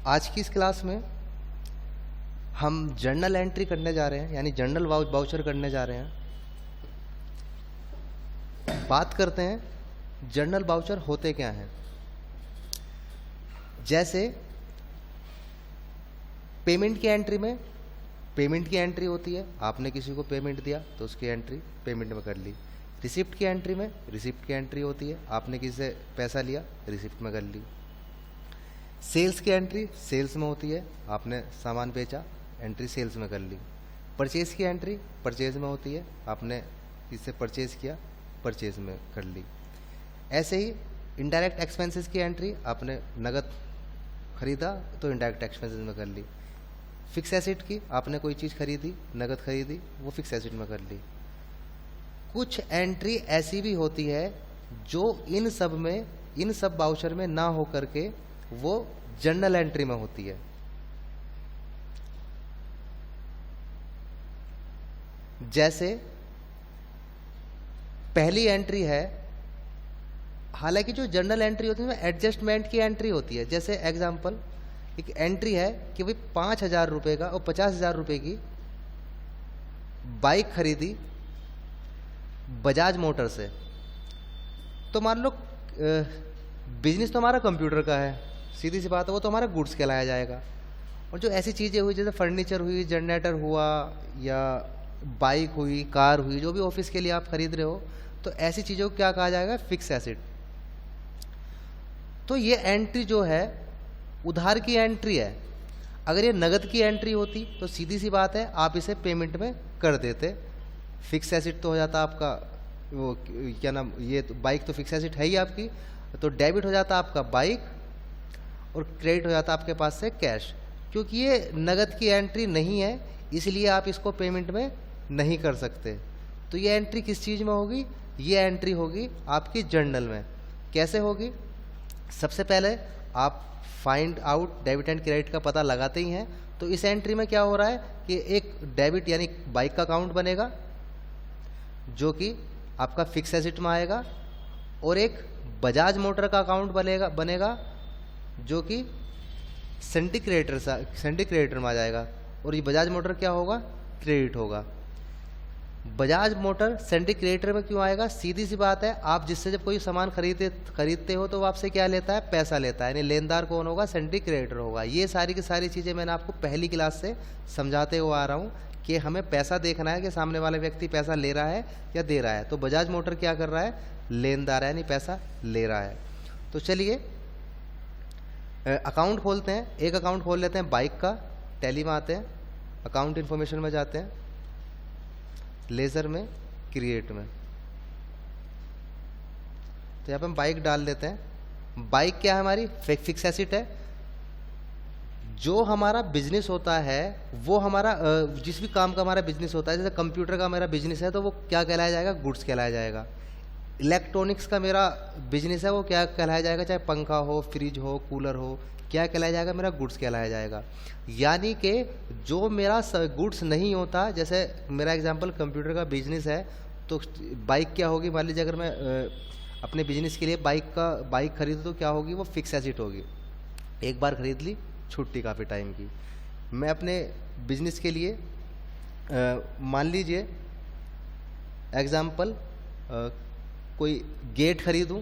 आज की इस क्लास में हम जर्नल एंट्री करने जा रहे हैं, यानी जर्नल वाउचर करने जा रहे हैं। बात करते हैं जर्नल वाउचर होते क्या हैं। जैसे पेमेंट की एंट्री में पेमेंट की एंट्री होती है, आपने किसी को पेमेंट दिया तो उसकी एंट्री पेमेंट में कर ली। रिसिप्ट की एंट्री में रिसिप्ट की एंट्री होती है, आपने किसी से पैसा लिया रिसिप्ट में कर ली। सेल्स की एंट्री सेल्स में होती है, आपने सामान बेचा एंट्री सेल्स में कर ली। परचेज की एंट्री परचेज में होती है, आपने किससे परचेज किया परचेज में कर ली। ऐसे ही इनडायरेक्ट एक्सपेंसेस की एंट्री, आपने नगद खरीदा तो इनडायरेक्ट एक्सपेंसेस में कर ली। फिक्स एसेट की, आपने कोई चीज़ खरीदी नगद खरीदी वो फिक्स एसेट में कर ली। कुछ एंट्री ऐसी भी होती है जो इन सब वाउचर में ना हो करके वो जर्नल एंट्री में होती है। जैसे पहली एंट्री है, हालांकि जो जर्नल एंट्री होती है वो एडजस्टमेंट की एंट्री होती है। जैसे एग्जांपल एक एंट्री है कि भाई 5,000 रुपये का और 50,000 रुपये की बाइक खरीदी बजाज मोटर से। तो मान लो बिजनेस तो हमारा कंप्यूटर का है, सीधी सी बात है, वो तो हमारा गुड्स कहलाया जाएगा। और जो ऐसी चीज़ें हुई जैसे फर्नीचर हुई, जनरेटर हुआ या बाइक हुई, कार हुई, जो भी ऑफिस के लिए आप खरीद रहे हो, तो ऐसी चीज़ों को क्या कहा जाएगा, फिक्स एसेट। तो ये एंट्री जो है उधार की एंट्री है। अगर ये नगद की एंट्री होती तो सीधी सी बात है आप इसे पेमेंट में कर देते, फिक्स एसेट तो हो जाता आपका, वो क्या नाम, ये तो बाइक तो फिक्स एसेट है ही आपकी, तो डेबिट हो जाता आपका बाइक और क्रेडिट हो जाता आपके पास से कैश। क्योंकि ये नगद की एंट्री नहीं है इसलिए आप इसको पेमेंट में नहीं कर सकते। तो ये एंट्री किस चीज़ में होगी, ये एंट्री होगी आपकी जर्नल में। कैसे होगी, सबसे पहले आप find out debit and credit का पता लगाते ही हैं। तो इस एंट्री में क्या हो रहा है कि एक डेबिट यानी बाइक का अकाउंट बनेगा जो कि आपका फिक्स एसेट में आएगा, और एक बजाज मोटर का अकाउंट बनेगा जो कि सिंडिकेटर में आ जाएगा। और ये बजाज मोटर क्या होगा, क्रेडिट होगा। बजाज मोटर सिंडिकेटर में क्यों आएगा, सीधी सी बात है, आप जिससे जब कोई सामान खरीदते हो तो वो आपसे क्या लेता है, पैसा लेता है, यानी लेनदार कौन होगा, सिंडिकेटर होगा। ये सारी की सारी चीज़ें मैंने आपको पहली क्लास से समझाते हुए आ रहा हूँ कि हमें पैसा देखना है कि सामने वाला व्यक्ति पैसा ले रहा है या दे रहा है। तो बजाज मोटर क्या कर रहा है, लेनदार है, यानी पैसा ले रहा है। तो चलिए अकाउंट खोलते हैं, एक अकाउंट खोल लेते हैं बाइक का। टैली में आते हैं, अकाउंट इन्फॉर्मेशन में जाते हैं, लेजर में, क्रिएट में, तो यहाँ पे हम बाइक डाल देते हैं। बाइक क्या है, हमारी फिक्स एसेट है। जो हमारा बिजनेस होता है वो हमारा जिस भी काम का हमारा बिजनेस होता है, जैसे कंप्यूटर का मेरा बिजनेस है तो वो क्या कहलाया जाएगा, गुड्स कहलाया जाएगा। इलेक्ट्रॉनिक्स का मेरा बिजनेस है, वो क्या कहलाया जाएगा, चाहे पंखा हो, फ्रिज हो, कूलर हो, क्या कहलाया जाएगा, मेरा गुड्स कहलाया जाएगा। यानी कि जो मेरा गुड्स नहीं होता, जैसे मेरा एग्जांपल कंप्यूटर का बिजनेस है, तो बाइक क्या होगी, मान लीजिए अगर मैं अपने बिजनेस के लिए बाइक खरीदूँ तो क्या होगी, वो फिक्स एसेट होगी। एक बार खरीद ली, छुट्टी काफ़ी टाइम की। मैं अपने बिजनेस के लिए मान लीजिए एग्जांपल कोई गेट खरीदूं,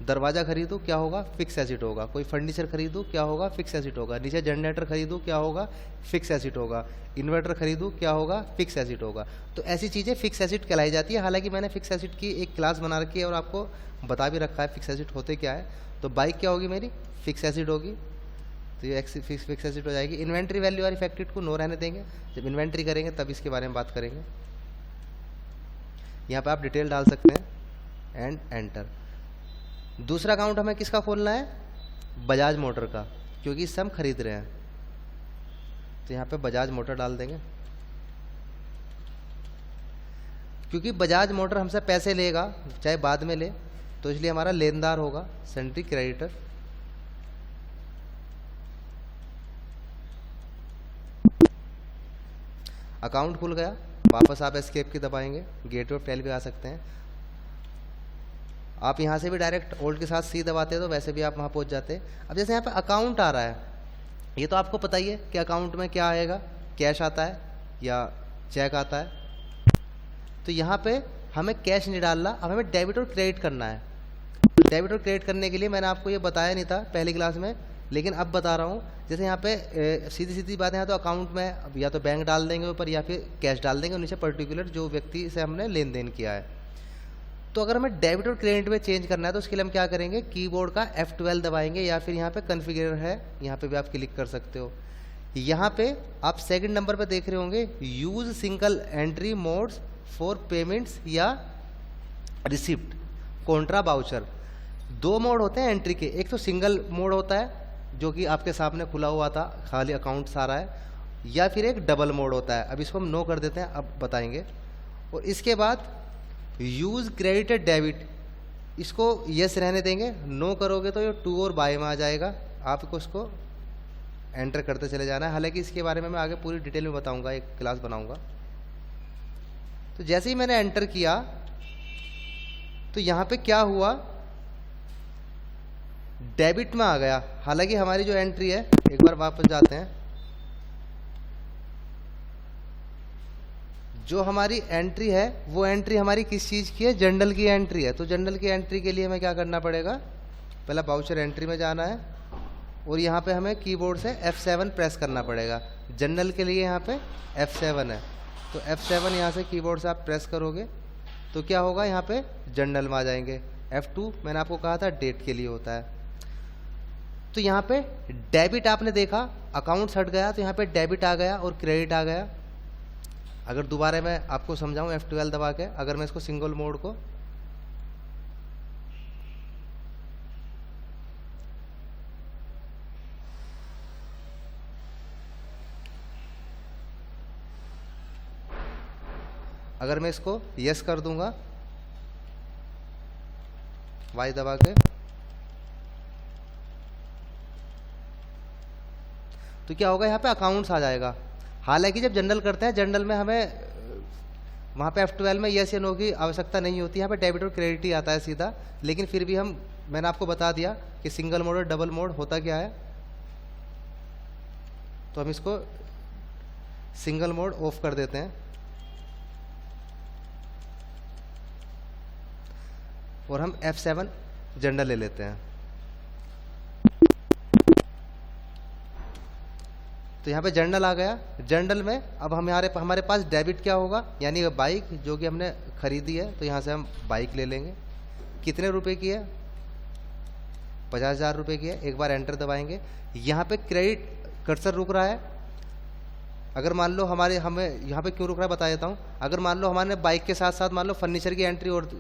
दरवाज़ा खरीदूं, क्या होगा, फिक्स एसेट होगा। कोई फर्नीचर खरीदूं, क्या होगा, फिक्स एसेट होगा। नीचे जनरेटर खरीदूं, क्या होगा, फिक्स एसेट होगा। इन्वर्टर खरीदूं, क्या होगा, फिक्स एसेट होगा। तो ऐसी चीज़ें फिक्स एसेट कहलाई जाती है। हालांकि मैंने फिक्स एसेट की एक क्लास बना रखी है और आपको बता भी रखा है फिक्स एसेट होते क्या है। तो बाइक क्या होगी, मेरी फिक्स एसेट होगी, तो ये फिक्स एसेट हो जाएगी। इन्वेंट्री वैल्यू और इफेक्टेड को नो रहने देंगे, जब इन्वेंट्री करेंगे तब इसके बारे में बात करेंगे। यहाँ पे आप डिटेल डाल सकते हैं एंड एंटर। दूसरा अकाउंट हमें किसका खोलना है, बजाज मोटर का, क्योंकि इससे हम खरीद रहे हैं। तो यहाँ पे बजाज मोटर डाल देंगे, क्योंकि बजाज मोटर हमसे पैसे लेगा चाहे बाद में ले, तो इसलिए हमारा लेनदार होगा, सेंट्री क्रेडिटर। अकाउंट खुल गया, वापस आप एस्केप की दबाएंगे, गेटवे ऑफ टैली पे आ सकते हैं। आप यहाँ से भी डायरेक्ट ओल्ड के साथ सी दबाते तो वैसे भी आप वहाँ पहुँच जाते। अब जैसे यहाँ पे अकाउंट आ रहा है, ये तो आपको पता ही है कि अकाउंट में क्या आएगा, कैश आता है या चेक आता है। तो यहाँ पे हमें कैश नहीं डालना, अब हमें डेबिट और क्रेडिट करना है। डेबिट और क्रेडिट करने के लिए मैंने आपको ये बताया नहीं था पहली क्लास में, लेकिन अब बता रहा हूँ। जैसे यहाँ पे सीधी सीधी बात है, यहाँ तो अकाउंट में या तो बैंक डाल देंगे ऊपर या फिर कैश डाल देंगे, नीचे पर्टिकुलर जो व्यक्ति से हमने लेन देन किया है। तो अगर हमें डेबिट और क्रेडिट में चेंज करना है तो उसके लिए हम क्या करेंगे, कीबोर्ड का F12 दबाएंगे या फिर यहाँ पे कॉन्फ़िगर है, यहाँ पे भी आप क्लिक कर सकते हो। यहाँ पे आप सेकंड नंबर पे देख रहे होंगे use single entry modes for payments या रिसिप्ट कॉन्ट्रा वाउचर। दो मोड होते हैं एंट्री के, एक तो सिंगल मोड होता है जो कि आपके सामने खुला हुआ था, खाली अकाउंट सारा है, या फिर एक डबल मोड होता है। अब इसको हम नो कर देते हैं, अब बताएंगे। और इसके बाद यूज़ क्रेडिट डेबिट, इसको यस रहने देंगे, नो करोगे तो ये टू और बाय में आ जाएगा। आपको इसको एंटर करते चले जाना है। हालांकि इसके बारे में मैं आगे पूरी डिटेल में बताऊंगा, एक क्लास बनाऊंगा। तो जैसे ही मैंने एंटर किया तो यहाँ पे क्या हुआ, डेबिट में आ गया। हालांकि हमारी जो एंट्री है, एक बार वापस जाते हैं, जो हमारी एंट्री है वो एंट्री हमारी किस चीज़ की है, जनरल की एंट्री है। तो जनरल की एंट्री के लिए हमें क्या करना पड़ेगा, पहला वाउचर एंट्री में जाना है और यहाँ पे हमें कीबोर्ड से F7 प्रेस करना पड़ेगा। जनरल के लिए यहाँ पे F7 है, तो F7 यहाँ से कीबोर्ड से आप प्रेस करोगे तो क्या होगा, यहाँ पे जनरल में आ जाएंगे। F2 मैंने आपको कहा था डेट के लिए होता है। तो यहाँ पे डेबिट आपने देखा, अकाउंट हट गया, तो यहाँ पे डेबिट आ गया और क्रेडिट आ गया। अगर दोबारा मैं आपको समझाऊं F12 दबा के, अगर मैं इसको सिंगल मोड को अगर मैं इसको यस कर दूंगा वाई दबा के, तो क्या होगा, यहाँ पे अकाउंट्स आ जाएगा। हालांकि जब जनरल करते हैं, जनरल में हमें वहाँ पे F12 में यस या नो की आवश्यकता नहीं होती, यहाँ पे डेबिट और क्रेडिट ही आता है सीधा। लेकिन फिर भी मैंने आपको बता दिया कि सिंगल मोड और डबल मोड होता क्या है। तो हम इसको सिंगल मोड ऑफ कर देते हैं और हम F7 जनरल ले लेते हैं। तो यहाँ पे जनरल आ गया। जनरल में अब हमारे पास डेबिट क्या होगा, यानी बाइक जो कि हमने खरीदी है, तो यहाँ से हम बाइक ले लेंगे। कितने रुपए की है, 50,000 रुपये की है। एक बार एंटर दबाएंगे। यहाँ पे क्रेडिट कर्सर रुक रहा है। अगर मान लो हमें यहाँ पे क्यों रुक रहा है बता देता हूँ। अगर मान लो हमारे बाइक के साथ साथ मान लो फर्नीचर की एंट्री और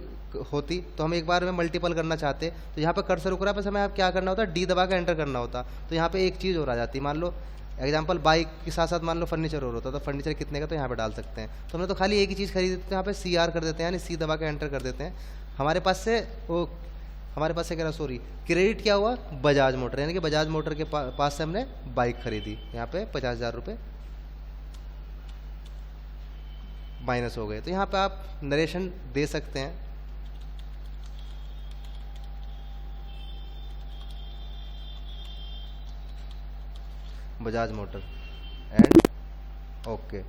होती तो हम एक बार में मल्टीपल करना चाहते, तो यहाँ पे कर्सर रुक रहा है, बस हमें क्या करना होता है, डी दबा के एंटर करना होता। तो यहाँ पे एक चीज़ और आ जाती, मान लो एग्जाम्पल बाइक के साथ साथ मान लो फर्नीचर और होता, तो फर्नीचर कितने का, तो यहाँ पे डाल सकते हैं। तो हमने तो खाली एक ही चीज़ खरीदी, तो यहाँ पे CR कर देते हैं, यानी सी दबा के एंटर कर देते हैं। हमारे पास से कह रहा सॉरी, क्रेडिट क्या हुआ, बजाज मोटर, यानी कि बजाज मोटर के पास से हमने बाइक खरीदी। यहाँ पे 50,000 रुपये माइनस हो गए। तो यहाँ पे आप नरेशन दे सकते हैं। Bajaj motor and okay.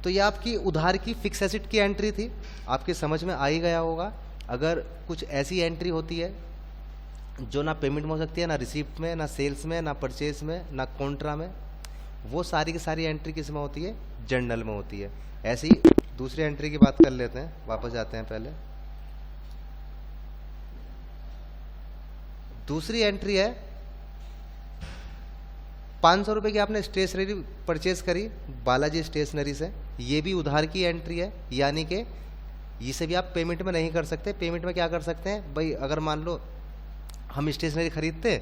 तो ये आपकी उधार की फिक्स एसेट की एंट्री थी, आपके समझ में आ ही गया होगा। अगर कुछ ऐसी एंट्री होती है जो ना पेमेंट में हो सकती है, ना रिसीप्ट में, ना सेल्स में, ना परचेज में, ना कॉन्ट्रा में, वो सारी की सारी एंट्री किस में होती है, जर्नल में होती है। ऐसी दूसरी एंट्री की बात कर लेते हैं, वापस जाते हैं पहले। दूसरी एंट्री है 500 रुपये की आपने स्टेशनरी परचेज करी बालाजी स्टेशनरी से, ये भी उधार की एंट्री है, यानी कि इसे भी आप पेमेंट में नहीं कर सकते। पेमेंट में क्या कर सकते हैं भाई, अगर मान लो हम स्टेशनरी खरीदते,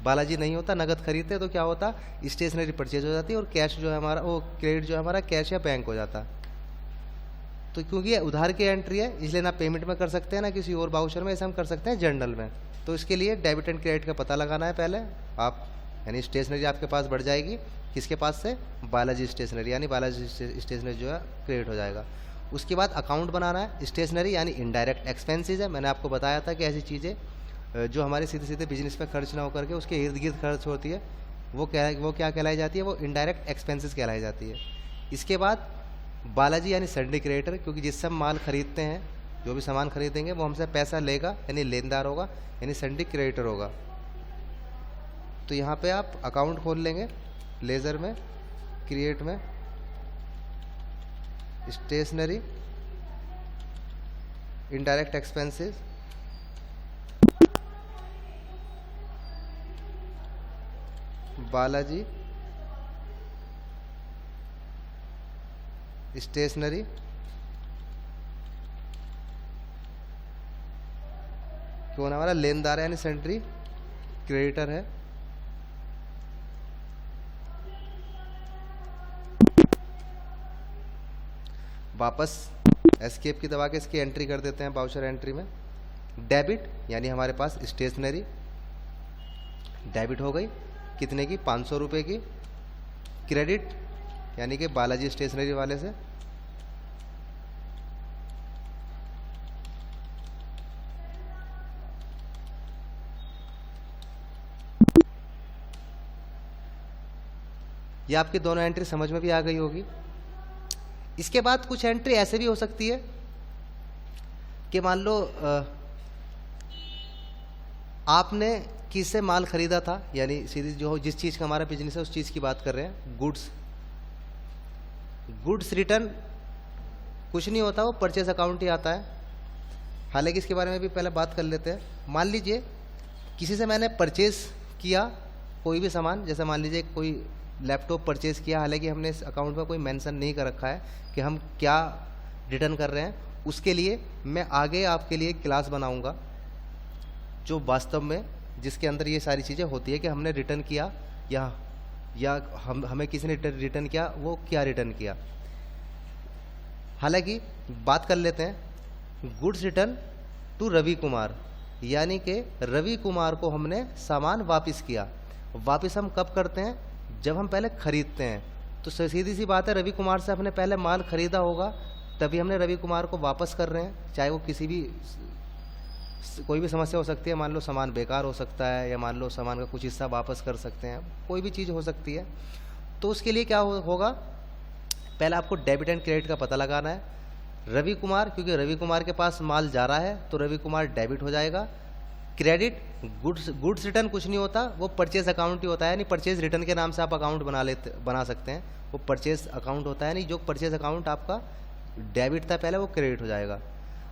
बालाजी नहीं होता, नगद खरीदते, तो क्या होता, स्टेशनरी परचेज हो जाती है और कैश जो है हमारा, वो क्रेडिट जो है हमारा कैश या बैंक हो जाता। तो क्योंकि ये उधार की एंट्री है, इसलिए ना पेमेंट में कर सकते हैं ना किसी और वाउचर में, इसे हम कर सकते हैं जर्नल में। तो इसके लिए डेबिट एंड क्रेडिट का पता लगाना है पहले आप, यानी स्टेशनरी आपके पास बढ़ जाएगी, किसके पास से, बालाजी स्टेशनरी, यानी बालाजी स्टेशनरी जो है क्रेडिट हो जाएगा। उसके बाद अकाउंट बनाना है। स्टेशनरी यानी इनडायरेक्ट एक्सपेंसेस है, मैंने आपको बताया था कि ऐसी चीज़ें जो हमारे सीधे सीधे बिजनेस पे खर्च ना होकर के उसके इर्द गिर्द खर्च होती है, वो क्या कहलाई जाती है, वो इनडायरेक्ट एक्सपेंसेस कहलाई जाती है। इसके बाद बालाजी यानी सन्ड्री क्रेडिटर, क्योंकि जिससे हम माल खरीदते हैं, जो भी सामान खरीदेंगे वो हमसे पैसा लेगा यानी लेनदार होगा, यानी सन्ड्री क्रेडिटर होगा। तो यहाँ पे आप अकाउंट खोल लेंगे लेजर में, क्रिएट में, stationery, indirect expenses, Balaji stationery, कौन हमारा लेनदार है यानी सन्ड्री क्रेडिटर है। वापस एस्केप की दबा के इसकी एंट्री कर देते हैं बाउचर एंट्री में। डेबिट यानी हमारे पास स्टेशनरी डेबिट हो गई, कितने की, 500 रुपये की। क्रेडिट यानी कि बालाजी स्टेशनरी वाले से, ये आपकी दोनों एंट्री समझ में भी आ गई होगी। इसके बाद कुछ एंट्री ऐसे भी हो सकती है कि मान लो आपने किससे माल खरीदा था, यानी सीधी जो जिस चीज़ का हमारा बिजनेस है उस चीज़ की बात कर रहे हैं। गुड्स रिटर्न कुछ नहीं होता, वो परचेज अकाउंट ही आता है। हालांकि इसके बारे में भी पहले बात कर लेते हैं। मान लीजिए किसी से मैंने परचेज किया कोई भी सामान, जैसे मान लीजिए कोई लैपटॉप परचेज़ किया, हालांकि हमने इस अकाउंट में कोई मेंशन नहीं कर रखा है कि हम क्या रिटर्न कर रहे हैं। उसके लिए मैं आगे आपके लिए क्लास बनाऊंगा जो वास्तव में जिसके अंदर ये सारी चीज़ें होती है कि हमने रिटर्न किया या हमें किसी ने रिटर्न किया, वो क्या रिटर्न किया। हालांकि बात कर लेते हैं goods return to Ravi Kumar, यानी कि रवि कुमार को हमने सामान वापस किया। वापस हम कब करते हैं, जब हम पहले खरीदते हैं। तो सीधी सी बात है, रवि कुमार से हमने पहले माल खरीदा होगा तभी हमने रवि कुमार को वापस कर रहे हैं। चाहे वो कोई भी समस्या हो सकती है, मान लो सामान बेकार हो सकता है, या मान लो सामान का कुछ हिस्सा वापस कर सकते हैं, कोई भी चीज़ हो सकती है। तो उसके लिए क्या होगा, पहले आपको डेबिट एंड क्रेडिट का पता लगाना है। रवि कुमार, क्योंकि रवि कुमार के पास माल जा रहा है तो रवि कुमार डेबिट हो जाएगा। क्रेडिट गुड्स रिटर्न कुछ नहीं होता, वो परचेज अकाउंट ही होता है, यानी परचेज रिटर्न के नाम से आप अकाउंट बना सकते हैं। वो परचेज अकाउंट होता है, यानी जो परचेज अकाउंट आपका डेबिट था पहले, वो क्रेडिट हो जाएगा।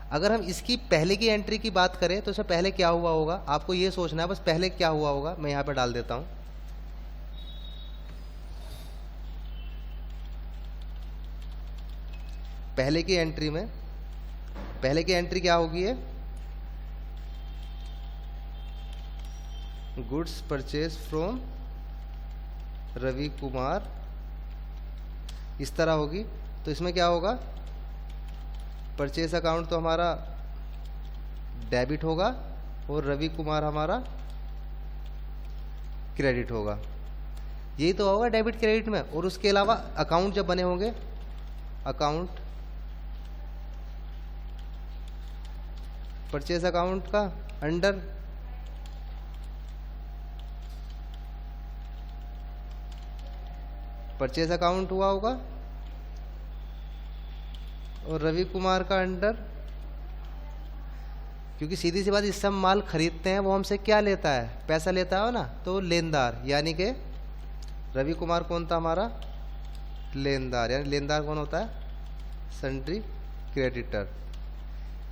अगर हम इसकी पहले की एंट्री की बात करें तो इसमें पहले क्या हुआ होगा, आपको ये सोचना है बस पहले क्या हुआ होगा। मैं यहाँ पर डाल देता हूँ, पहले की एंट्री में, पहले की एंट्री क्या होगी, है goods purchase from Ravi Kumar, इस तरह होगी। तो इसमें क्या होगा, परचेज अकाउंट तो हमारा डेबिट होगा और रवि कुमार हमारा क्रेडिट होगा। यही तो होगा डेबिट क्रेडिट में। और उसके अलावा अकाउंट जब बने होंगे, अकाउंट परचेज अकाउंट का अंडर परचेज अकाउंट हुआ होगा और रवि कुमार का अंडर, क्योंकि सीधी सी बात, इससे हम माल खरीदते हैं वो हमसे क्या लेता है, पैसा लेता है ना, तो लेनदार, यानी कि रवि कुमार कौन था हमारा, लेनदार, यानी लेनदार कौन होता है, सन्ड्री क्रेडिटर।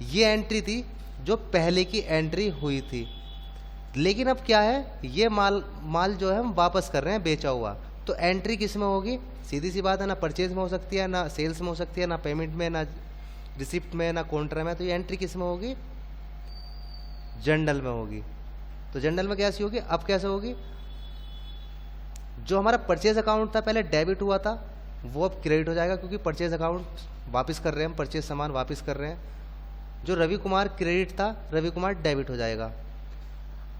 ये एंट्री थी जो पहले की एंट्री हुई थी। लेकिन अब क्या है, ये माल जो है हम वापस कर रहे हैं बेचा हुआ, तो एंट्री किस में होगी, सीधी सी बात है, ना परचेज में हो सकती है, ना सेल्स में हो सकती है, ना पेमेंट में, ना रिसिप्ट में, ना काउंटर में। तो ये एंट्री किस में होगी, जर्नल में होगी। तो जर्नल में कैसी होगी, अब कैसे होगी, जो हमारा परचेज अकाउंट था पहले डेबिट हुआ था वो अब क्रेडिट हो जाएगा, क्योंकि परचेज अकाउंट वापस कर रहे हैं, हम परचेज सामान वापस कर रहे हैं। जो रवि कुमार क्रेडिट था, रवि कुमार डेबिट हो जाएगा।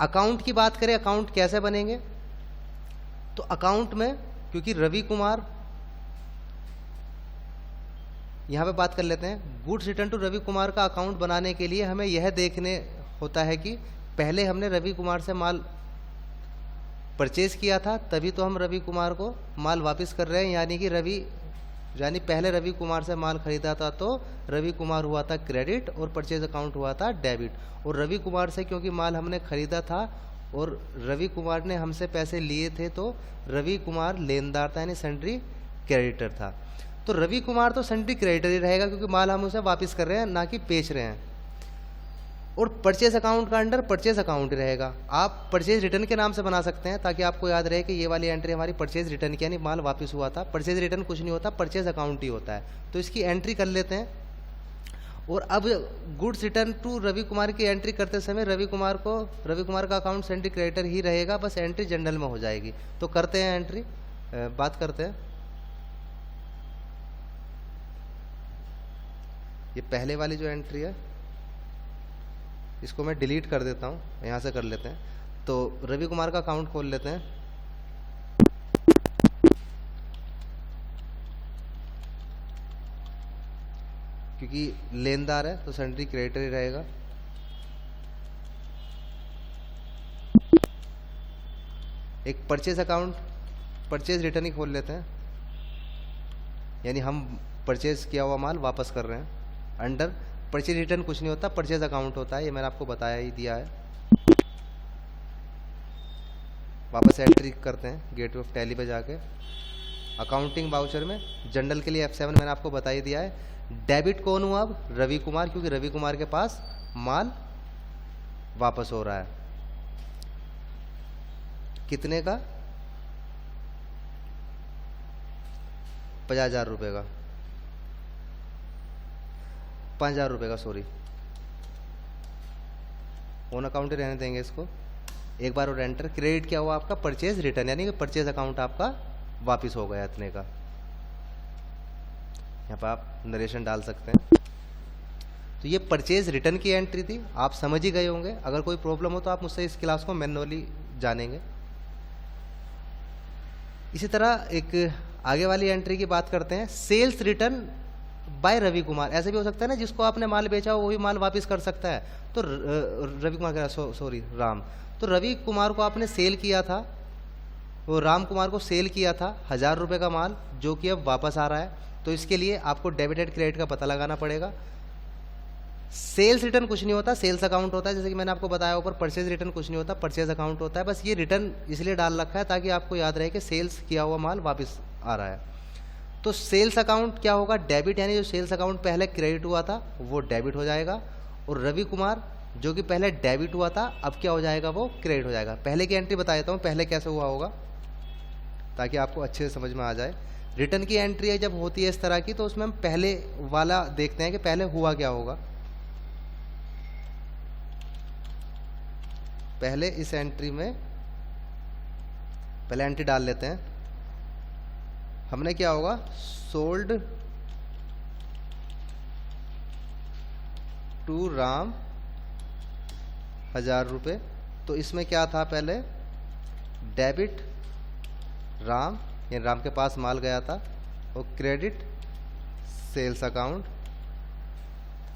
अकाउंट की बात करें, अकाउंट कैसे बनेंगे, तो अकाउंट में क्योंकि रवि कुमार, यहाँ पे बात कर लेते हैं, goods return to Ravi Kumar का अकाउंट बनाने के लिए हमें यह देखने होता है कि पहले हमने रवि कुमार से माल परचेज किया था तभी तो हम रवि कुमार को माल वापस कर रहे हैं, यानी पहले रवि कुमार से माल खरीदा था तो रवि कुमार हुआ था क्रेडिट और परचेज अकाउंट हुआ था डेबिट। और रवि कुमार से क्योंकि माल हमने खरीदा था और रवि कुमार ने हमसे पैसे लिए थे तो रवि कुमार लेनदार था, यानी सन्ड्री क्रेडिटर था। तो रवि कुमार तो सन्ड्री क्रेडिटर ही रहेगा क्योंकि माल हम उसे वापस कर रहे हैं, ना कि बेच रहे हैं। और परचेज अकाउंट का अंडर परचेज अकाउंट ही रहेगा। आप परचेज रिटर्न के नाम से बना सकते हैं ताकि आपको याद रहे कि ये वाली एंट्री हमारी परचेज रिटर्न की, यानी माल वापस हुआ था। परचेज रिटर्न कुछ नहीं होता, परचेज अकाउंट ही होता है। तो इसकी एंट्री कर लेते हैं। और अब goods return to Ravi Kumar की एंट्री करते समय रवि कुमार का अकाउंट सन्ड्री क्रेडिटर ही रहेगा, बस एंट्री जनरल में हो जाएगी। तो करते हैं एंट्री, बात करते हैं। ये पहले वाली जो एंट्री है इसको मैं डिलीट कर देता हूँ, यहाँ से कर लेते हैं। तो रवि कुमार का अकाउंट खोल लेते हैं। क्योंकि लेनदार है तो सन्ड्री क्रेडिटर ही रहेगा। एक परचेज अकाउंट, परचेज रिटर्न ही खोल लेते हैं, यानी हम परचेज किया हुआ माल वापस कर रहे हैं। अंडर परचेज रिटर्न कुछ नहीं होता, परचेज अकाउंट होता है, ये मैंने आपको बताया ही दिया है। वापस एंट्री करते हैं गेटवे ऑफ टैली पे जाके। अकाउंटिंग वाउचर में जनरल के लिए F7 मैंने आपको बता ही दिया है। डेबिट कौन हुआ अब? रवि कुमार, क्योंकि रवि कुमार के पास माल वापस हो रहा है। कितने का? 50,000 रुपये का, 5,000 रुपये का, सॉरी, ऑन अकाउंट ही रहने देंगे इसको। एक बार और एंटर। क्रेडिट क्या हुआ आपका? परचेज रिटर्न, यानी कि परचेज अकाउंट आपका वापस हो गया इतने का। यहाँ पर आप नरेशन डाल सकते हैं। तो ये परचेज रिटर्न की एंट्री थी, आप समझ ही गए होंगे। अगर कोई प्रॉब्लम हो तो आप मुझसे इस क्लास को मैन्युअली जानेंगे। इसी तरह एक आगे वाली एंट्री की बात करते हैं, sales return by Ravi Kumar. ऐसे भी हो सकता है ना, जिसको आपने माल बेचा हो वही माल वापस कर सकता है। तो रवि कुमार, सॉरी राम, तो रवि कुमार को आपने सेल किया था, वो राम कुमार को सेल किया था 1,000 रुपये का माल, जो कि अब वापस आ रहा है। तो इसके लिए आपको डेबिट एंड क्रेडिट का पता लगाना पड़ेगा। सेल्स रिटर्न कुछ नहीं होता, सेल्स अकाउंट होता है। जैसे कि मैंने आपको बताया ऊपर, परचेज रिटर्न कुछ नहीं होता, परचेज अकाउंट होता है। बस ये रिटर्न इसलिए डाल रखा है ताकि आपको याद रहे कि सेल्स किया हुआ माल वापस आ रहा है। तो सेल्स अकाउंट क्या होगा? डेबिट, यानी जो सेल्स अकाउंट पहले क्रेडिट हुआ था वो डेबिट हो जाएगा। और रवि कुमार जो कि पहले डेबिट हुआ था अब क्या हो जाएगा? वो क्रेडिट हो जाएगा। पहले की एंट्री बता देता हूँ पहले कैसे हुआ होगा ताकि आपको अच्छे से समझ में आ जाए। रिटर्न की एंट्री जब होती है इस तरह की, तो उसमें हम पहले वाला देखते हैं कि पहले हुआ क्या होगा। पहले इस एंट्री में पहले एंट्री डाल लेते हैं। हमने क्या होगा? सोल्ड टू राम 1,000 रुपये। तो इसमें क्या था? पहले डेबिट राम, यानी राम के पास माल गया था, और क्रेडिट सेल्स अकाउंट,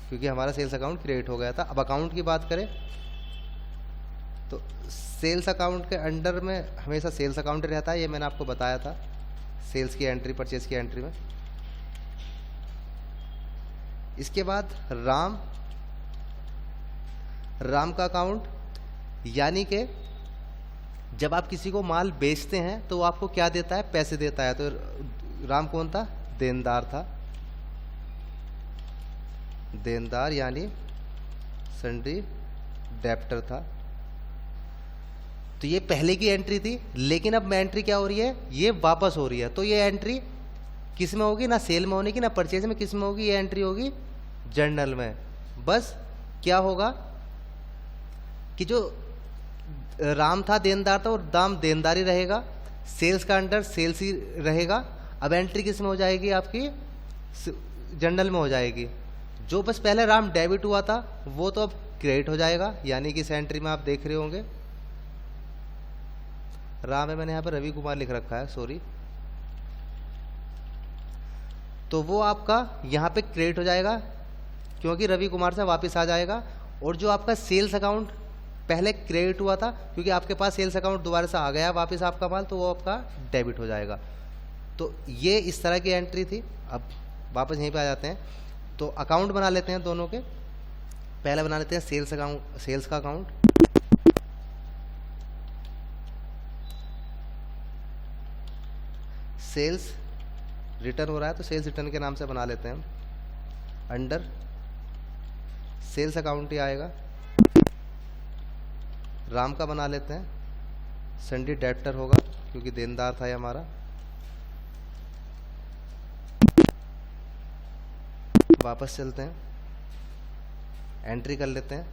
क्योंकि हमारा सेल्स अकाउंट क्रेडिट हो गया था। अब अकाउंट की बात करें तो सेल्स अकाउंट के अंडर में हमेशा सेल्स अकाउंट रहता है, ये मैंने आपको बताया था सेल्स की एंट्री, परचेज की एंट्री में। इसके बाद राम का अकाउंट, यानी कि जब आप किसी को माल बेचते हैं तो वो आपको क्या देता है? पैसे देता है। तो राम कौन था? देनदार था, देनदार यानी सन्ड्री डेब्टर था। तो ये पहले की एंट्री थी, लेकिन अब एंट्री क्या हो रही है? ये वापस हो रही है। तो ये एंट्री किस में होगी? ना सेल में होने की, ना परचेज में। किस में होगी? ये एंट्री होगी जर्नल में। बस क्या होगा कि जो राम था देनदार था, और दाम देनदारी रहेगा, सेल्स का अंडर सेल्स ही रहेगा। अब एंट्री किस में हो जाएगी? आपकी जर्नल में हो जाएगी। जो बस पहले राम डेबिट हुआ था वो तो अब क्रेडिट हो जाएगा, यानी कि इस एंट्री में आप देख रहे होंगे राम है, मैंने यहाँ पर रवि कुमार लिख रखा है, सॉरी। तो वो आपका यहाँ पे क्रेडिट हो जाएगा क्योंकि रवि कुमार से वापस आ जाएगा। और जो आपका सेल्स अकाउंट पहले क्रेडिट हुआ था, क्योंकि आपके पास सेल्स अकाउंट दोबारा से आ गया वापस आपका माल, तो वो आपका डेबिट हो जाएगा। तो ये इस तरह की एंट्री थी। अब वापस यहीं पे आ जाते हैं, तो अकाउंट बना लेते हैं दोनों के। पहले बना लेते हैं सेल्स अकाउंट, सेल्स का अकाउंट। सेल्स रिटर्न हो रहा है तो सेल्स रिटर्न के नाम से बना लेते हैं हम। अंडर सेल्स अकाउंट ही आएगा। राम का बना लेते हैं, संडी डेप्टर होगा क्योंकि देनदार था ये हमारा। वापस चलते हैं, एंट्री कर लेते हैं।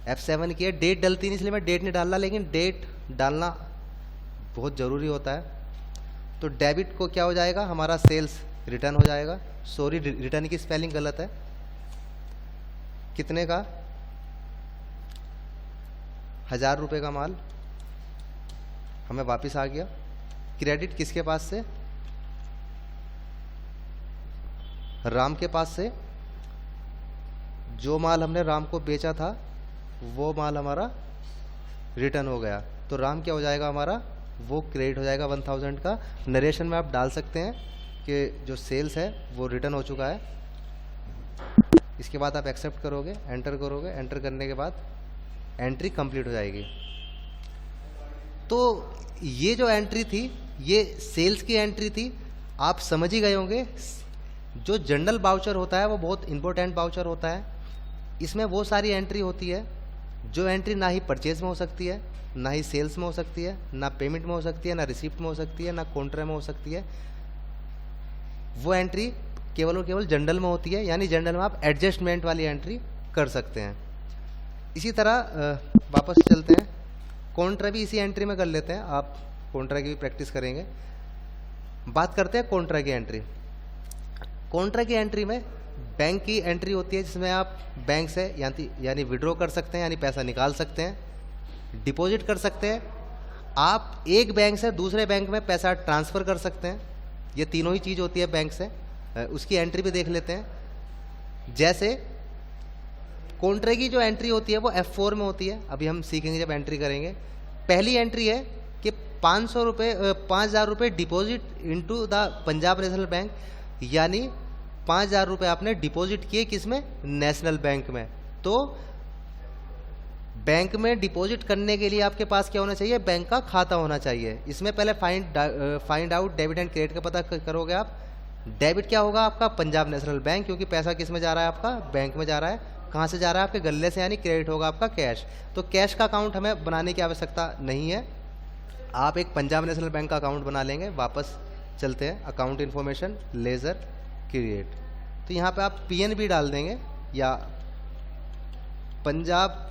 F7 की है, डेट डलती नहीं इसलिए मैं डेट नहीं डालना, लेकिन डेट डालना बहुत ज़रूरी होता है। तो डेबिट को क्या हो जाएगा, हमारा सेल्स रिटर्न हो जाएगा। सॉरी, रिटर्न की स्पेलिंग गलत है। कितने का, 1000 रुपये का माल हमें वापस आ गया। क्रेडिट किसके पास से, राम के पास से। जो माल हमने राम को बेचा था वो माल हमारा रिटर्न हो गया, तो राम क्या हो जाएगा हमारा, वो क्रेडिट हो जाएगा 1000 का। नरेशन में आप डाल सकते हैं कि जो सेल्स है वो रिटर्न हो चुका है। इसके बाद आप एक्सेप्ट करोगे, एंटर करोगे, एंटर करने के बाद एंट्री कंप्लीट हो जाएगी। तो ये जो एंट्री थी ये सेल्स की एंट्री थी। आप समझ ही गए होंगे, जो जनरल बाउचर होता है वो बहुत इंपॉर्टेंट बाउचर होता है। इसमें वो सारी एंट्री होती है जो एंट्री ना ही परचेज में हो सकती है, ना ही सेल्स में हो सकती है, ना पेमेंट में हो सकती है, ना रिसिप्ट में हो सकती है, ना कॉन्ट्रैक्ट में हो सकती है। वो एंट्री केवल और केवल जनरल में होती है, यानी जनरल में आप एडजस्टमेंट वाली एंट्री कर सकते हैं। इसी तरह वापस चलते हैं, कॉन्ट्रा भी इसी एंट्री में कर लेते हैं। आप कॉन्ट्रा की भी प्रैक्टिस करेंगे। बात करते हैं कॉन्ट्रा की एंट्री। कॉन्ट्रा की एंट्री में बैंक की एंट्री होती है, जिसमें आप बैंक से यानी विड्रॉ कर सकते हैं, यानी पैसा निकाल सकते हैं, डिपॉजिट कर सकते हैं, आप एक बैंक से दूसरे बैंक में पैसा ट्रांसफ़र कर सकते हैं। ये तीनों ही चीज़ होती है बैंक से। उसकी एंट्री भी देख लेते हैं। जैसे कॉन्ट्रा की जो एंट्री होती है वो F4 में होती है। अभी हम सीखेंगे जब एंट्री करेंगे। पहली एंट्री है कि 5000 रुपये deposit into the Punjab national bank, यानी 5000 रुपये आपने डिपॉजिट किए किसमें, नेशनल बैंक में। तो बैंक में डिपॉजिट करने के लिए आपके पास क्या होना चाहिए, बैंक का खाता होना चाहिए। इसमें पहले find out debit and credit का पता करोगे आप। डेबिट क्या होगा आपका, पंजाब नेशनल बैंक, क्योंकि पैसा किस में जा रहा है आपका, बैंक में जा रहा है। कहाँ से जा रहा है, आपके गले से, यानी क्रेडिट होगा आपका कैश। तो कैश का अकाउंट हमें बनाने की आवश्यकता नहीं है, आप एक पंजाब नेशनल बैंक का अकाउंट बना लेंगे। वापस चलते हैं, अकाउंट इन्फॉर्मेशन, लेजर, क्रिएट। तो यहाँ पे आप PNB डाल देंगे या पंजाब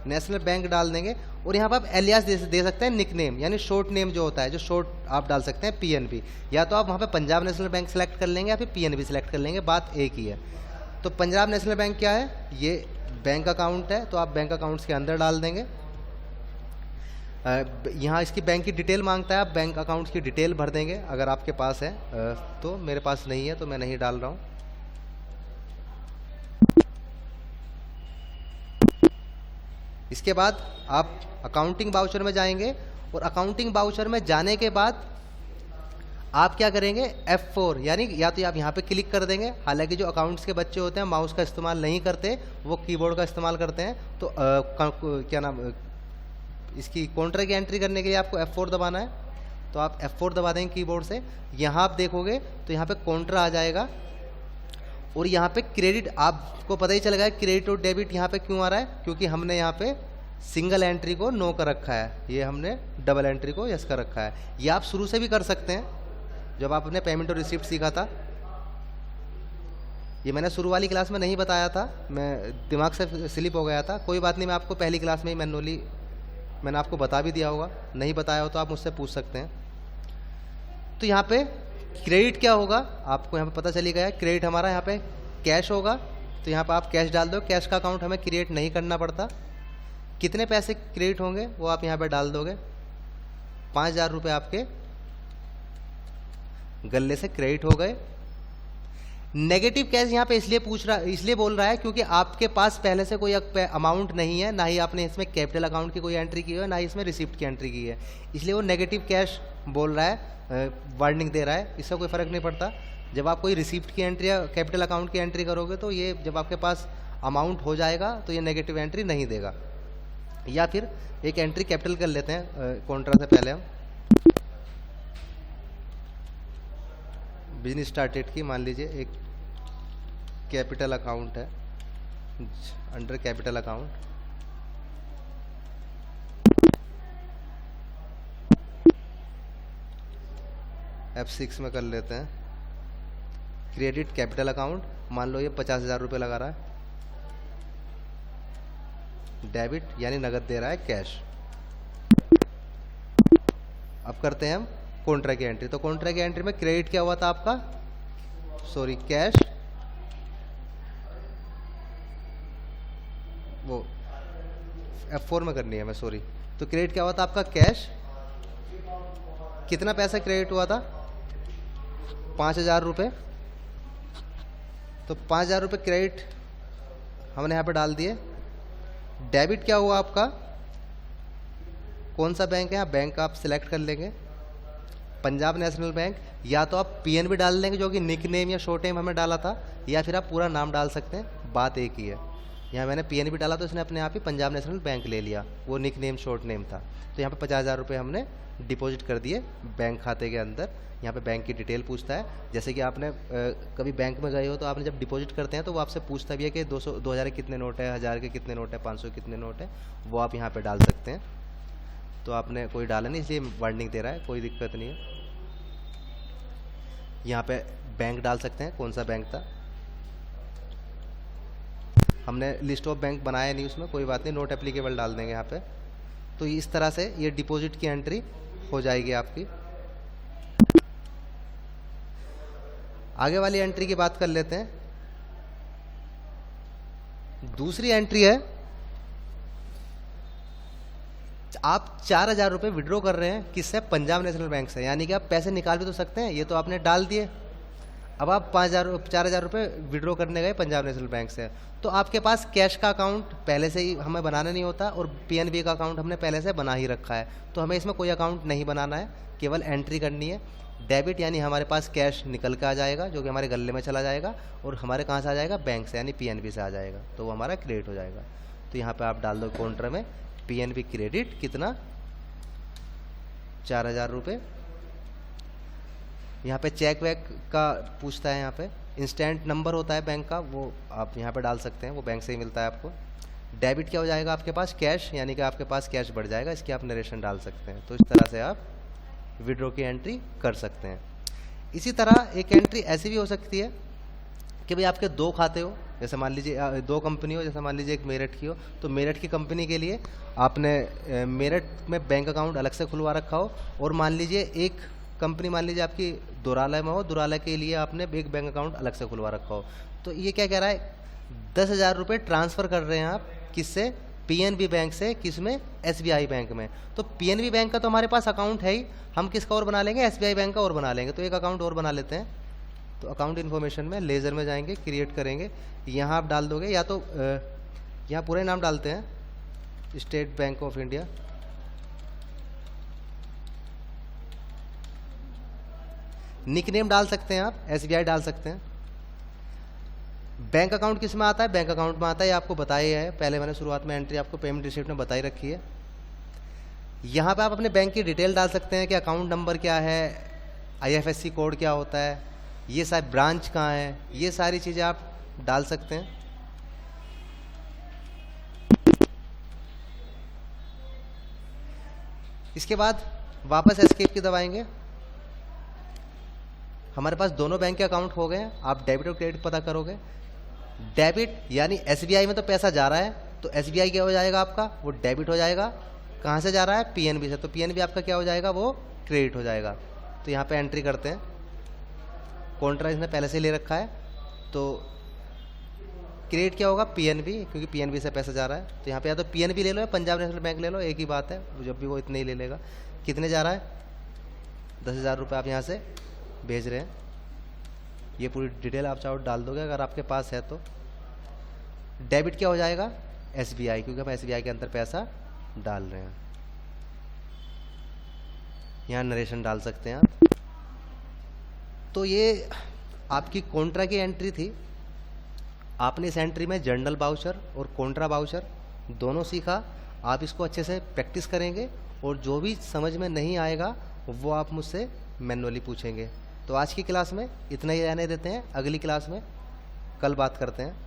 नेशनल बैंक डाल देंगे, और यहाँ पर आप एलियास दे सकते हैं, निकनेम यानी शॉर्ट नेम जो होता है, जो शॉर्ट आप डाल सकते हैं PNB। या तो आप वहाँ पे पंजाब नेशनल बैंक सेलेक्ट कर लेंगे या फिर PNB सेलेक्ट कर लेंगे, बात एक ही है। तो पंजाब नेशनल बैंक क्या है, ये बैंक अकाउंट है, तो आप बैंक अकाउंट्स के अंदर डाल देंगे। यहाँ इसकी बैंक की डिटेल मांगता है, आप बैंक अकाउंट्स की डिटेल भर देंगे अगर आपके पास है। तो मेरे पास नहीं है तो मैं नहीं डाल रहा हूँ। इसके बाद आप अकाउंटिंग बाउचर में जाएंगे, और अकाउंटिंग बाउचर में जाने के बाद आप क्या करेंगे, F4 यानी या तो आप यहाँ पे क्लिक कर देंगे। हालांकि जो अकाउंट्स के बच्चे होते हैं माउस का इस्तेमाल नहीं करते, वो कीबोर्ड का इस्तेमाल करते हैं। तो क्या नाम, इसकी कॉन्ट्रा की एंट्री करने के लिए आपको F4 दबाना है, तो आप F4 दबा देंगे कीबोर्ड से। यहाँ आप देखोगे तो यहाँ पे कॉन्ट्रा आ जाएगा, और यहाँ पे क्रेडिट आपको पता ही चलेगा क्रेडिट और डेबिट यहाँ पे क्यों आ रहा है, क्योंकि हमने यहाँ पे सिंगल एंट्री को नो कर रखा है, ये हमने डबल एंट्री को यस कर रखा है। ये आप शुरू से भी कर सकते हैं, जब आपने पेमेंट और रिसिप्ट सीखा था। ये मैंने शुरू वाली क्लास में नहीं बताया था, मैं दिमाग से स्लिप हो गया था। कोई बात नहीं, मैं आपको पहली क्लास में ही मैनुअली मैंने आपको बता भी दिया होगा, नहीं बताया हो तो आप मुझसे पूछ सकते हैं। तो यहाँ पे क्रेडिट क्या होगा आपको यहाँ पे पता चली गया, क्रेडिट हमारा यहाँ पे कैश होगा, तो यहाँ पे आप कैश डाल दो। कैश का अकाउंट हमें क्रिएट नहीं करना पड़ता। कितने पैसे क्रेडिट होंगे वो आप यहाँ पे डाल दोगे। 5000 रुपये आपके गले से क्रेडिट हो गए। नेगेटिव कैश यहाँ पे इसलिए बोल रहा है क्योंकि आपके पास पहले से कोई अमाउंट नहीं है, ना ही आपने इसमें कैपिटल अकाउंट की कोई एंट्री की है, ना ही इसमें रिसिप्ट की एंट्री की है, इसलिए वो नेगेटिव कैश बोल रहा है, वार्निंग दे रहा है। इसका कोई फ़र्क नहीं पड़ता। जब आप कोई रिसिप्ट की एंट्री या कैपिटल अकाउंट की एंट्री करोगे तो ये जब आपके पास अमाउंट हो जाएगा तो ये नेगेटिव एंट्री नहीं देगा। या फिर एक एंट्री कैपिटल कर लेते हैं कॉन्ट्रा से पहले हम बिजनेस स्टार्टेड की, मान लीजिए एक कैपिटल अकाउंट है, अंडर कैपिटल अकाउंट F6 में कर लेते हैं क्रेडिट कैपिटल अकाउंट। मान लो ये 50,000 रुपये लगा रहा है, डेबिट यानी नगद दे रहा है कैश। अब करते हैं हम कॉन्ट्रा की एंट्री। तो कॉन्ट्रा की एंट्री में क्रेडिट क्या हुआ था आपका, सॉरी कैश, वो F4 में करनी है मैं, सॉरी। तो क्रेडिट क्या हुआ था आपका कैश, कितना पैसा क्रेडिट हुआ था 5,000 रुपये। तो 5,000 रुपये क्रेडिट हमने यहाँ पे डाल दिए। डेबिट क्या हुआ आपका, कौन सा बैंक है, यहाँ बैंक आप सिलेक्ट कर लेंगे, पंजाब नेशनल बैंक, या तो आप PNB डाल देंगे जो कि निक नेम या शॉर्ट नेम हमें डाला था, या फिर आप पूरा नाम डाल सकते हैं, बात एक ही है। यहाँ मैंने PNB डाला तो इसने अपने आप ही पंजाब नेशनल बैंक ले लिया, वो निक नेम शॉर्ट नेम था। तो यहाँ पे 50,000 रुपये हमने डिपॉजिट कर दिए बैंक खाते के अंदर। यहाँ पे बैंक की डिटेल पूछता है, जैसे कि आपने कभी बैंक में गए हो तो आपने जब डिपॉजिट करते हैं तो वो आपसे पूछता भी है कि 200 के कितने नोट है, 1000 के कितने नोट है, 500 के कितने नोट है, वो आप यहाँ पे डाल सकते हैं। तो आपने कोई डाला नहीं इसलिए वार्निंग दे रहा है, कोई दिक्कत नहीं है। यहाँ पे बैंक डाल सकते हैं, कौन सा बैंक था, हमने लिस्ट ऑफ बैंक बनाया नहीं उसमें, कोई बात नहीं, नोट एप्लीकेबल डाल देंगे यहाँ पे। तो इस तरह से ये डिपॉजिट की एंट्री हो जाएगी आपकी। आगे वाली एंट्री की बात कर लेते हैं। दूसरी एंट्री है, आप 4,000 रुपये विड्रॉ कर रहे हैं, किससे, पंजाब नेशनल बैंक से, यानी कि आप पैसे निकाल भी तो सकते हैं, ये तो आपने डाल दिए। अब आप 4,000 रुपये विड्रॉ करने गए पंजाब नेशनल बैंक से, तो आपके पास कैश का अकाउंट पहले से ही हमें बनाना नहीं होता और PNB का अकाउंट हमने पहले से बना ही रखा है, तो हमें इसमें कोई अकाउंट नहीं बनाना है, केवल एंट्री करनी है। डेबिट यानी हमारे पास कैश निकल के आ जाएगा जो कि हमारे गले में चला जाएगा, और हमारे कहाँ से आ जाएगा, बैंक से यानी PNB से आ जाएगा, तो वो हमारा क्रेडिट हो जाएगा। तो यहाँ पर आप डाल दो काउंटर में PNB क्रेडिट, कितना, 4,000 रुपये। यहाँ पे चेक वेक का पूछता है, यहाँ पे इंस्टेंट नंबर होता है बैंक का, वो आप यहाँ पे डाल सकते हैं, वो बैंक से ही मिलता है आपको। डेबिट क्या हो जाएगा आपके पास, कैश, यानी कि आपके पास कैश बढ़ जाएगा, इसकी आप नरेशन डाल सकते हैं। तो इस तरह से आप विड्रॉ की एंट्री कर सकते हैं। इसी तरह एक एंट्री ऐसी भी हो सकती है कि भाई आपके 2 खाते हो, जैसे मान लीजिए 2 कंपनी हो, जैसे मान लीजिए एक मेरठ की हो, तो मेरठ की कंपनी के लिए आपने मेरठ में बैंक अकाउंट अलग से खुलवा रखा हो, और मान लीजिए एक कंपनी, मान लीजिए आपकी दुरालय में हो, दुरालय के लिए आपने एक बैंक अकाउंट अलग से खुलवा रखा हो। तो ये क्या कह रहा है, 10,000 रुपये ट्रांसफ़र कर रहे हैं आप, किससे, PNB बैंक से, किसमें, SBI बैंक में। तो PNB बैंक का तो हमारे पास अकाउंट है ही, हम किसका और बना लेंगे, SBI बैंक का और बना लेंगे। तो एक अकाउंट और बना लेते हैं। तो अकाउंट इन्फॉर्मेशन में लेज़र में जाएंगे, क्रिएट करेंगे, यहाँ आप डाल दोगे, या तो यहाँ पूरे नाम डालते हैं, State Bank of India, nickname डाल सकते हैं आप, SBI डाल सकते हैं। बैंक अकाउंट किस में आता है, बैंक अकाउंट में आता है, ये आपको बताया है पहले, मैंने शुरुआत में एंट्री आपको पेमेंट रिसिप्ट में बताई रखी है। यहाँ पे आप अपने बैंक की डिटेल डाल सकते हैं कि अकाउंट नंबर क्या है, IFSC कोड क्या होता है, ये सारी ब्रांच कहाँ है, ये सारी चीज़ें आप डाल सकते हैं। इसके बाद वापस एस्केप की दबाएंगे। हमारे पास दोनों बैंक के अकाउंट हो गए हैं। आप डेबिट और क्रेडिट पता करोगे। डेबिट यानी SBI में तो पैसा जा रहा है, तो SBI क्या हो जाएगा आपका, वो डेबिट हो जाएगा। कहाँ से जा रहा है, PNB से, तो PNB आपका क्या हो जाएगा, वो क्रेडिट हो जाएगा। तो यहाँ पे एंट्री करते हैं, कॉन्ट्रा इसने पहले से ले रखा है, तो क्रेडिट क्या होगा, PNB, क्योंकि PNB से पैसा जा रहा है। तो यहाँ पे या तो PNB ले लो या पंजाब नेशनल बैंक ले लो, एक ही बात है, जब भी वो इतने ही ले लेगा। कितने जा रहा है, 10,000 रुपये आप यहाँ से भेज रहे हैं। ये पूरी डिटेल आप चाहो डाल दोगे अगर आपके पास है तो। डेबिट क्या हो जाएगा, SBI, क्योंकि हम SBI के अंदर पैसा डाल रहे हैं। यहाँ नरेशन डाल सकते हैं आप। तो ये आपकी कॉन्ट्रा की एंट्री थी। आपने इस एंट्री में जर्नल वाउचर और कॉन्ट्रा वाउचर दोनों सीखा। आप इसको अच्छे से प्रैक्टिस करेंगे और जो भी समझ में नहीं आएगा वो आप मुझसे मैन्युअली पूछेंगे। तो आज की क्लास में इतना ही रहने देते हैं, अगली क्लास में कल बात करते हैं।